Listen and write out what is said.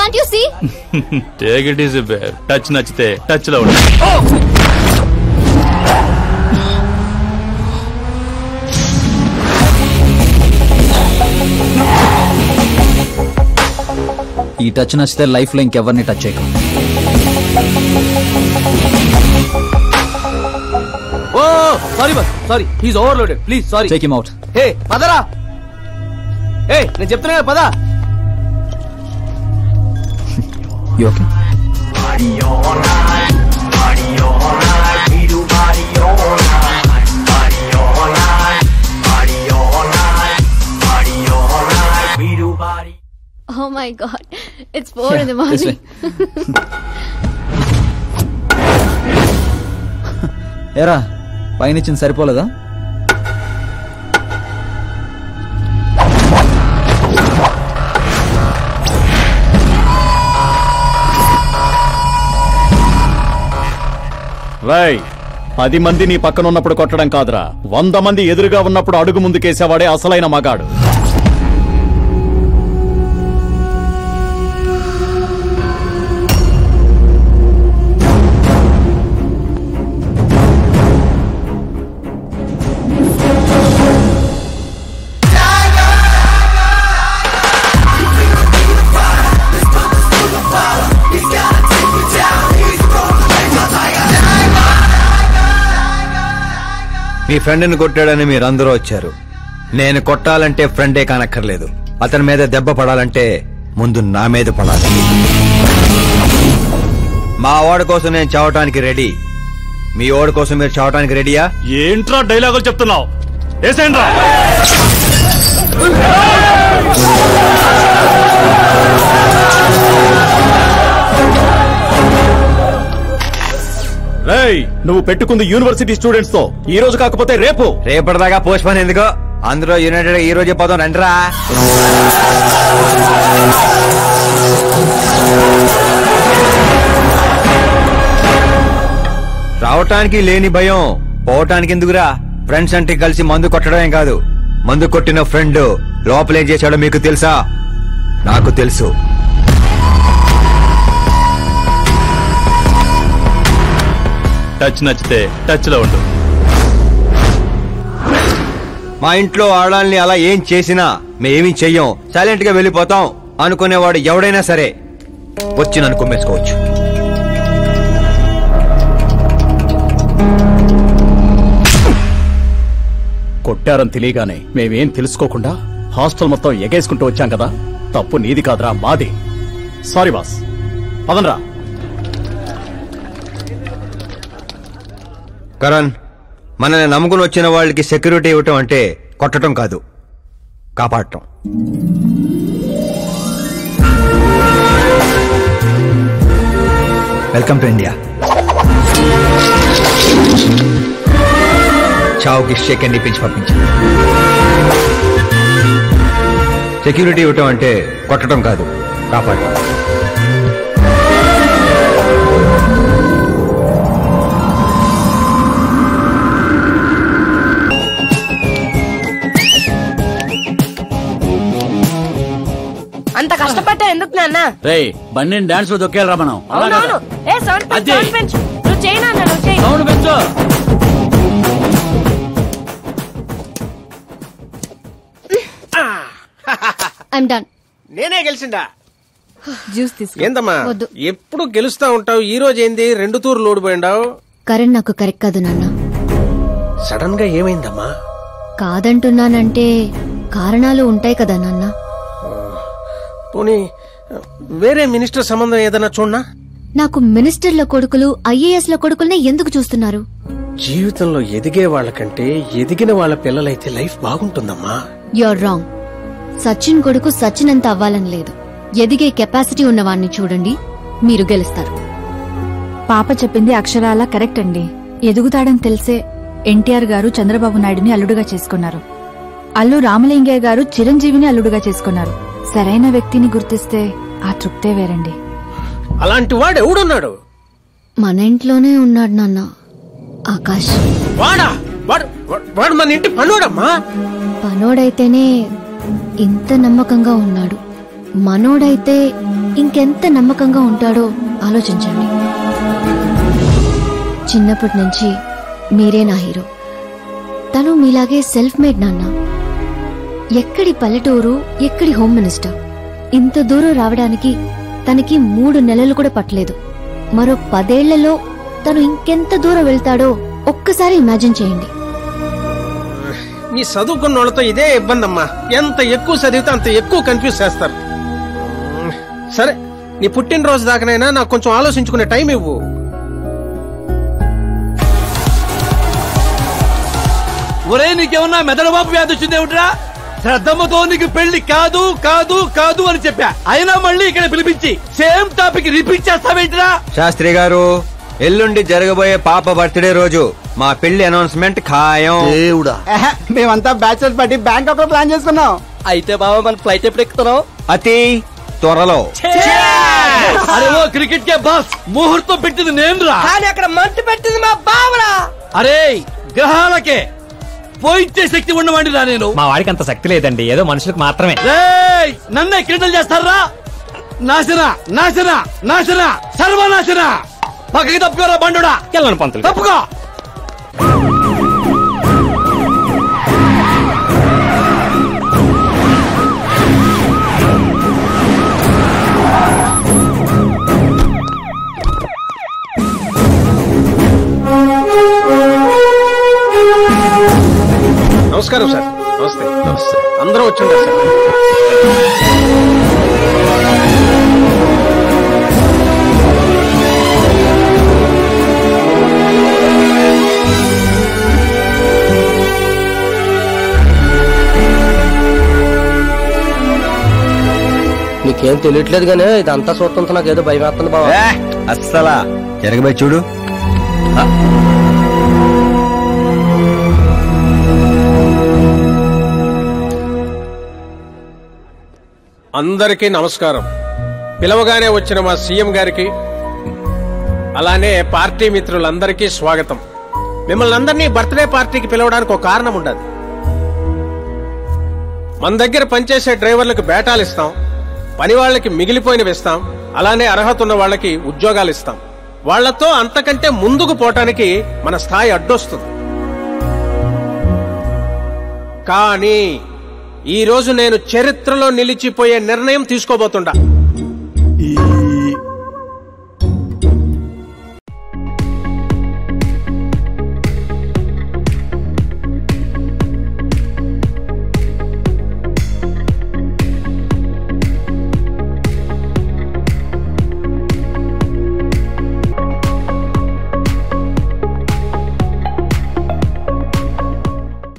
Can't you see? Take it easy, babe. Touch నచ్చితే touch లో ఉండు. ఈ టచ్ నచ్చితే లైఫ్ లో ఇంకెవరిని టచ్ చేయకు. Oh sorry bus sorry he's overloaded please sorry take him out. Hey పదరా హే నేను చెప్తున్నా పద. You okay? Oh my god. It's 4 in the morning. ఏరా పైనిచ్చింది సరిపోలేదా? రై 10 మంది నీ పక్కన ఉన్నప్పుడు కొట్టడం కాదురా, 100 మంది ఎదురుగా ఉన్నప్పుడు అడుగు ముందుకేసేవాడే అసలైన మగాడు. మీ ఫ్రెండ్ని కొట్టాడని మీరందరూ వచ్చారు. నేను కొట్టాలంటే ఫ్రెండే కానక్కర్లేదు, అతని మీద దెబ్బ పడాలంటే ముందు నా మీద పడాలి. మా వాడి కోసం నేను చావటానికి రెడీ, మీ వాడి కోసం మీరు చావటానికి రెడీయా? ఏంట్రా డైలాగులు చెప్తున్నావు? ఏసేంట్రా. రేయ్ నువ్వు పెట్టుకుంది యూనివర్సిటీ స్టూడెంట్స్ తో, ఈ రోజు కాకపోతే రేపు. రేపటిదాకా పోస్ట్ పోన్ ఎందుకో, అందరూ యునైటెడ్ ఈ రోజే పోదాం రండిరా. రావటానికి లేని భయం పోవటానికి ఎందుకురా? ఫ్రెండ్స్ అంటే కలిసి మందు కొట్టడమేం కాదు, మందు కొట్టిన ఫ్రెండ్ లోపలేం చేశాడో మీకు తెలుసా? నాకు తెలుసు. టచ్ నచ్చితే టచ్ లో ఉండు. మా ఇంట్లో ఆడాలని అలా ఏం చేసినా మేమేమీ చెయ్యం, సైలెంట్ గా వెళ్ళిపోతాం అనుకునేవాడు ఎవడైనా సరే వచ్చి నన్ను కుమ్మేసుకోవచ్చు. కొట్టారని తెలియగానే మేమేం తెలుసుకోకుండా హాస్టల్ మొత్తం ఎగేసుకుంటూ వచ్చాం కదా, తప్పు నీది కాదురా, మాది. Sorry boss, పదనరా. కరణ్, మనల్ని నమ్ముకుని వచ్చిన వాళ్ళకి సెక్యూరిటీ ఇవ్వటం అంటే కొట్టడం కాదు, కాపాడటం. Welcome to India. చావుకి షేక్ అండ్ ఇప్పించి పంపించాను. సెక్యూరిటీ ఇవ్వటం అంటే కొట్టడం కాదు, కాపాడటం. అంత కష్టపడ్డా ఎందుకు నాన్న? రేయ్ బండిని డాన్స్ లో దొక్కేయాలరా మనం. అవునవును. ఏ సౌండ్ పెంచు. నువ్వు చేయి నాన్న, నువ్వు చేయి. సౌండ్ పెంచు. I'm done. నేనే గెలిచిండా? జ్యూస్ తీసుకో. ఏందమ్మా ఎప్పుడు గెలుస్తా ఉంటావు, ఈ రోజు ఏంది 2 తూర్లు ఓడిపోయిండావు? కరణ్ నాకు కరెక్ట్ కాదు నాన్న. సడన్ గా ఏమైందమ్మా? కాదంటున్నానంటే కారణాలు ఉంటాయి కదా నాన్న. పోనీ వేరే మినిస్టర్ సంబంధం ఏదైనా చూడనా? నాకు మినిస్టర్ల కొడుకులు ఐఏఎస్ ల కొడుకులనే ఎందుకు చూస్తున్నారు? జీవితంలో ఎదిగే వాళ్ళకంటే ఎదిగిన వాళ్ళ పిల్లలైతే లైఫ్ బాగుంటుందమ్మా. You're wrong. సచిన్ కొడుకు సచిన్ అంత అవ్వాలని లేదు, ఎదిగే కెపాసిటీ ఉన్నవాణ్ణి చూడండి, మీరు గెలుస్తారు. పాప చెప్పింది అక్షరాలా కరెక్ట్ అండి. ఎదుగుతాడని తెలిసే ఎన్టీఆర్ గారు చంద్రబాబు నాయుడుని అల్లుడుగా చేసుకున్నారు. అల్లు రామలింగయ్య గారు చిరంజీవిని అల్లుడుగా చేసుకున్నారు. సరైన వ్యక్తిని గుర్తిస్తే ఆ తృప్తే వేరండి. అలాంటి వాడు ఎవడున్నాడు? మన ఇంట్లోనే ఉన్నాడు నాన్న, ఆకాష్. వాడా? వాడు మన ఇంటి పనోడమ్మా. పనోడైతేనే ఇంత నమ్మకంగా ఉన్నాడు, మనోడైతే ఇంకెంత నమ్మకంగా ఉంటాడో ఆలోచించండి. చిన్నప్పటి నుంచి మీరే నా హీరో. తను మీలాగే సెల్ఫ్ మేడ్ నాన్న. ఎక్కడి పల్లెటూరు, ఎక్కడి హోమ్ మినిస్టర్. ఇంత దూరం రావడానికి తనకి 3 నెలలు కూడా పట్టలేదు. మరో 10 ఏళ్లలో తను ఇంకెంత దూరం వెళ్తాడో ఒక్కసారి ఇమాజిన్ చేయండి. మీ చదువుకున్న వాళ్ళతో ఇదే ఇబ్బంది అమ్మా. ఎంత ఎక్కువ చదివితే అంత ఎక్కువ కన్ఫ్యూజ్ చేస్తారు. సరే, నీ పుట్టినరోజు దాకానైనా నాకు కొంచెం ఆలోచించుకునే టైం ఇవ్వు. ఒరే, నీకేమన్నా మెదడుబాబు వ్యాధి వచ్చిందేమిట్రా? శ్రద్ధమ్మతో నీకు పెళ్లి కాదు కాదు కాదు అని చెప్పా, అయినా మళ్ళీ ఇక్కడ పిలిపించి సేమ్ టాపిక్ రిపీట్ చేస్తావేంటిరా? శాస్త్రి గారు, ఎల్లుండి జరగబోయే పాప బర్త్డే రోజు మా పెళ్లి అనౌన్స్మెంట్ ఖాయం. దేవుడా, మేమంతా బ్యాచులర్స్ పార్టీ బ్యాంకాక్ లో ప్లాన్ చేసుకున్నాం. అయితే బాబా మన ఫ్లైట్ ఎప్పుడు ఎక్కుతున్నావు? అతి త్వరలో. అరే ఓ క్రికెట్ కే బాస్, ముహూర్తం పెట్టింది నేను రా. అక్కడ మంచి పెట్టింది మా బావరా. అరే గ్రహాలకే పోయించే శక్తి ఉన్నవాడిని రా నేను. మా వాడికి అంత శక్తి లేదండి, ఏదో మనుషులకు మాత్రమే. నన్నే క్రీడలు చేస్తారా? నాశన నాశన నాశన సర్వనాశన. పక్కకి తప్పుకోరా బండుడా. వెళ్ళను పంతులు. తప్పుకో. నమస్కారం సార్. నమస్తే. నమస్తే. అందరూ వచ్చిండ్రు సార్. నీకేం తెలియట్లేదు గానీ ఇదంతా చూస్తుంటే నాకు ఏదో భయం వేస్తుంది బావ. అస్సలా జరగబోయి చూడు. అందరికీ నమస్కారం. పిలవగానే వచ్చిన మా సీఎం గారికి, అలానే పార్టీ మిత్రులందరికీ స్వాగతం. మిమ్మల్ని అందరినీ బర్త్డే పార్టీకి పిలవడానికి ఒక కారణం ఉండదు. మన దగ్గర పనిచేసే డ్రైవర్లకు బేటాలు ఇస్తాం, పని వాళ్ళకి మిగిలిపోయినవి ఇస్తాం, అలానే అర్హత ఉన్న వాళ్ళకి ఉద్యోగాలు ఇస్తాం. వాళ్లతో అంతకంటే ముందుకు పోవటానికి మన స్థాయి అడ్డొస్తుంది. కానీ ఈ రోజు నేను చరిత్రలో నిలిచిపోయే నిర్ణయం తీసుకోబోతుండా.